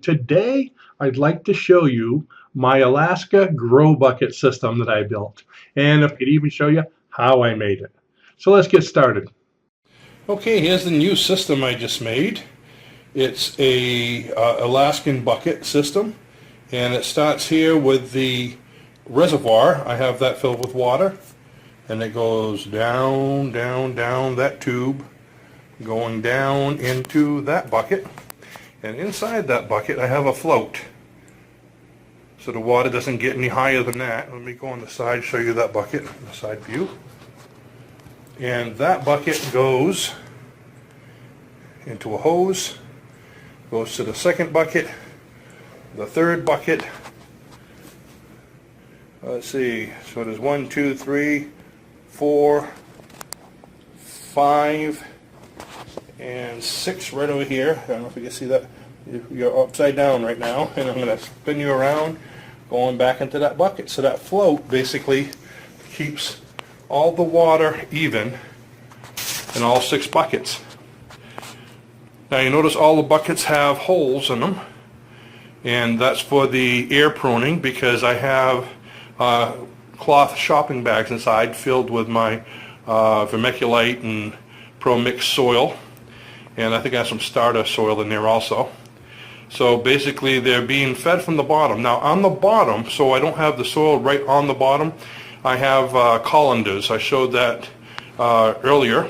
Today, I'd like to show you my Alaska grow bucket system that I built. And I could even show you how I made it. So let's get started. Okay, here's the new system I just made. It's a Alaskan bucket system. And it starts here with the reservoir. I have that filled with water. And it goes down, down, down that tube, going down into that bucket. And inside that bucket I have a float, so the water doesn't get any higher than that. Let me go on the side, show you that bucket, the side view. And that bucket goes into a hose, goes to the second bucket, the third bucket. Let's see, so there's 1, 2, 3, 4, 5, and 6 right over here. I don't know if you can see that. You're upside down right now, and I'm going to spin you around going back into that bucket. So that float basically keeps all the water even in all 6 buckets. Now you notice all the buckets have holes in them, and that's for the air pruning, because I have cloth shopping bags inside filled with my vermiculite and pro-mix soil. And I think I have some starter soil in there also. So basically they're being fed from the bottom. Now on the bottom, so I don't have the soil right on the bottom, I have colanders. I showed that earlier.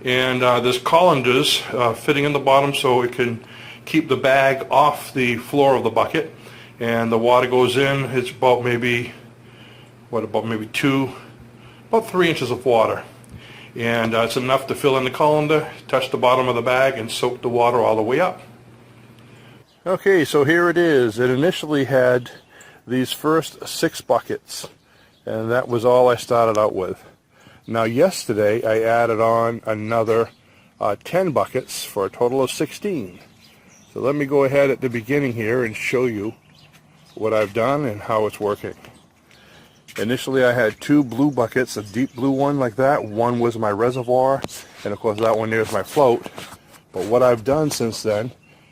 And there's colanders fitting in the bottom so it can keep the bag off the floor of the bucket. And the water goes in. It's about maybe, about 3 inches of water. And it's enough to fill in the colander, touch the bottom of the bag, and soak the water all the way up. Okay, so here it is. It initially had these first 6 buckets, and that was all I started out with. Now yesterday I added on another 10 buckets for a total of 16. So let me go ahead at the beginning here and show you what I've done and how it's working. Initially I had 2 blue buckets, a deep blue one like that. One was my reservoir, and of course that one there is my float. But what I've done since then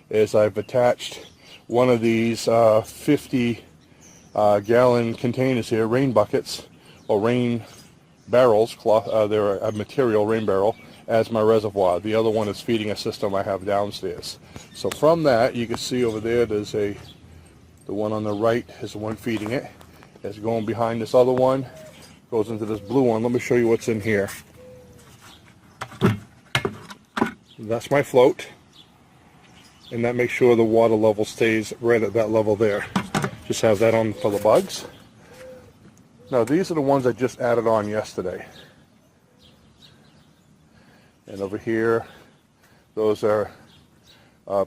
is I've attached one of these 50 gallon containers here, rain buckets, or rain barrels, they're a material rain barrel, as my reservoir. The other one is feeding a system I have downstairs. So from that you can see over there, there's the one on the right is the one feeding it. It's going behind this other one, goes into this blue one. Let me show you what's in here. That's my float, and that makes sure the water level stays right at that level there. Just have that on for the bugs. Now these are the ones I just added on yesterday. And over here, those are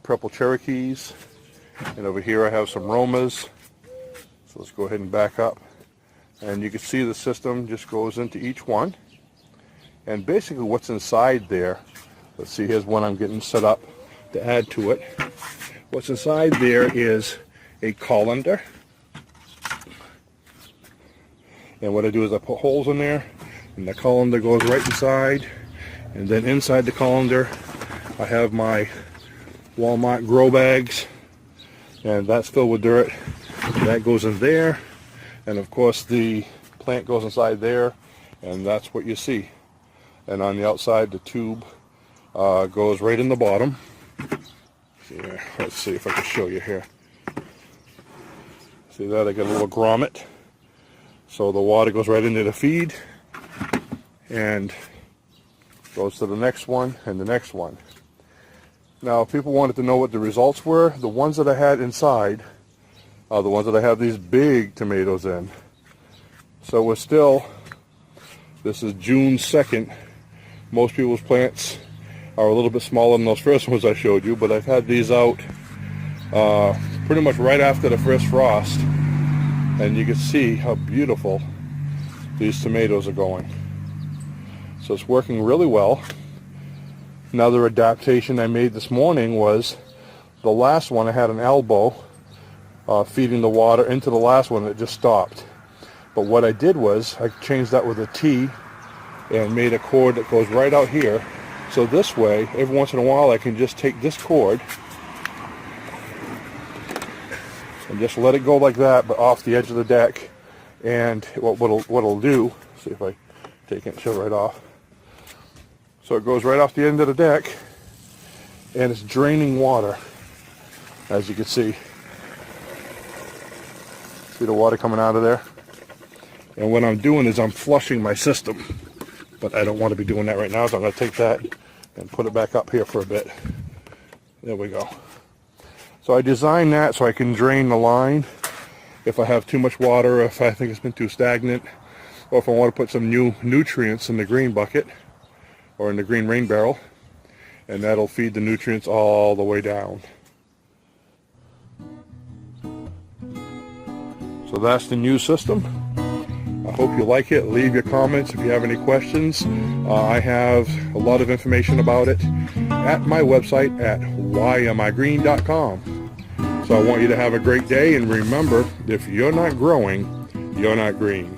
purple Cherokees. And over here I have some Romas. So let's go ahead and back up, and you can see the system just goes into each one. And basically what's inside there, let's see, here's one I'm getting set up to add to it. What's inside there is a colander, and what I do is I put holes in there, and the colander goes right inside. And then inside the colander I have my Walmart grow bags, and that's filled with dirt. That goes in there, and of course the plant goes inside there, and that's what you see. And on the outside the tube goes right in the bottom. Let's see if I can show you here. See that? I got a little grommet, so the water goes right into the feed and goes to the next one and the next one. Now if people wanted to know what the results were, the ones that I had inside are the ones that I have these big tomatoes in. So we're still, this is June 2nd. Most people's plants are a little bit smaller than those first ones I showed you, but I've had these out pretty much right after the first frost, and you can see how beautiful these tomatoes are going. So it's working really well. Another adaptation I made this morning was the last one I had an elbow feeding the water into the last one, it just stopped. But what I did was I changed that with a T and made a cord that goes right out here. So this way, every once in a while, I can just take this cord and just let it go like that, but off the edge of the deck. And what it'll do, see if I take it and shove it right off. So it goes right off the end of the deck, and it's draining water, as you can see. See the water coming out of there? And what I'm doing is I'm flushing my system, but I don't want to be doing that right now, so I'm going to take that and put it back up here for a bit. There we go. So I designed that so I can drain the line if I have too much water, if I think it's been too stagnant, or if I want to put some new nutrients in the green bucket or in the green rain barrel, and that'll feed the nutrients all the way down. So that's the new system. I hope you like it. Leave your comments if you have any questions. I have a lot of information about it at my website at whyamigreen.com. So I want you to have a great day, and remember, if you're not growing, you're not green.